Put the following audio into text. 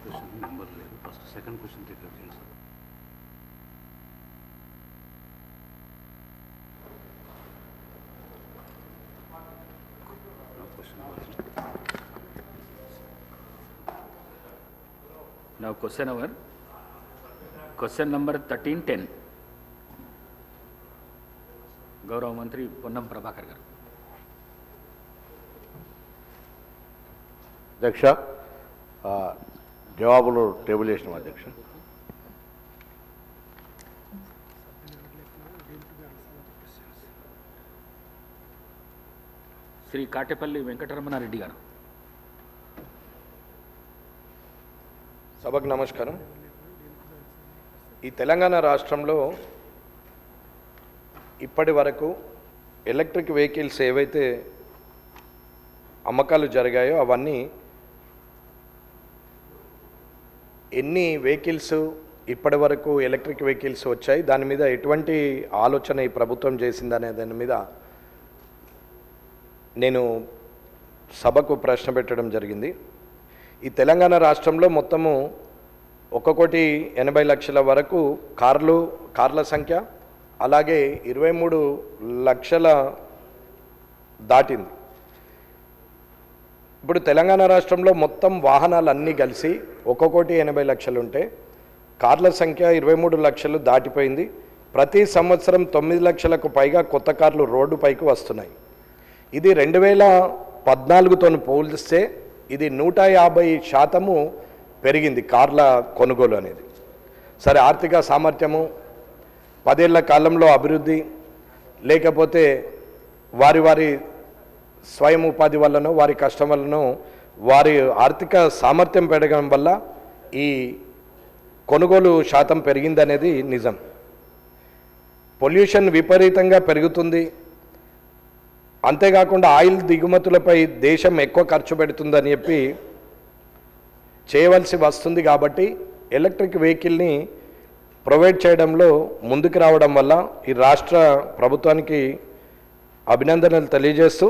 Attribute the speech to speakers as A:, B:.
A: Question number లేదు. First second question take up చేయండి sir.
B: Now question number 1310. గౌరవ మంత్రి పొన్నం ప్రభాకర్ గారు.
C: అధ్యక్ష, జవాబులు టేబుల్ చేసినాం అధ్యక్ష.
B: శ్రీ కాటేపల్లి వెంకటరమణారెడ్డి గారు.
D: సభకు నమస్కారం. ఈ తెలంగాణ రాష్ట్రంలో ఇప్పటి వరకు ఎలక్ట్రిక్ వెహికల్స్ ఏవైతే అమ్మకాలు జరిగాయో అవన్నీ ఎన్ని వెహికల్స్ ఇప్పటి వరకు ఎలక్ట్రిక్ వెహికల్స్ వచ్చాయి, దాని మీద ఎటువంటి ఆలోచన ఈ ప్రభుత్వం చేసిందనే దాని మీద నేను సభకు ప్రశ్న పెట్టడం జరిగింది. ఈ తెలంగాణ రాష్ట్రంలో మొత్తము 1,80,00,000 వరకు కార్ల సంఖ్య, అలాగే 23 లక్షల దాటింది. ఇప్పుడు తెలంగాణ రాష్ట్రంలో మొత్తం వాహనాలు అన్నీ కలిసి 1,80,00,000 ఉంటే కార్ల సంఖ్య 23 లక్షలు దాటిపోయింది. ప్రతి సంవత్సరం 9 లక్షలకు పైగా కొత్త కార్లు రోడ్డుపైకి వస్తున్నాయి. ఇది 2014తో పోలిస్తే ఇది 150% పెరిగింది కార్ల కొనుగోలు అనేది. సరే, ఆర్థిక సామర్థ్యము, 10 ఏళ్ల కాలంలో అభివృద్ధి, లేకపోతే వారి స్వయం ఉపాధి వల్లనో వారి కష్టం వల్లనో వారి ఆర్థిక సామర్థ్యం పెరగడం వల్ల ఈ కొనుగోలు శాతం పెరిగిందనేది నిజం. పొల్యూషన్ విపరీతంగా పెరుగుతుంది. అంతేకాకుండా ఆయిల్ దిగుమతులపై దేశం ఎక్కువ ఖర్చు పెడుతుందని చెప్పి చేయవలసి వస్తుంది. కాబట్టి ఎలక్ట్రిక్ వెహికల్ని ప్రొవైడ్ చేయడంలో ముందుకు రావడం వల్ల ఈ రాష్ట్ర ప్రభుత్వానికి అభినందనలు తెలియజేస్తూ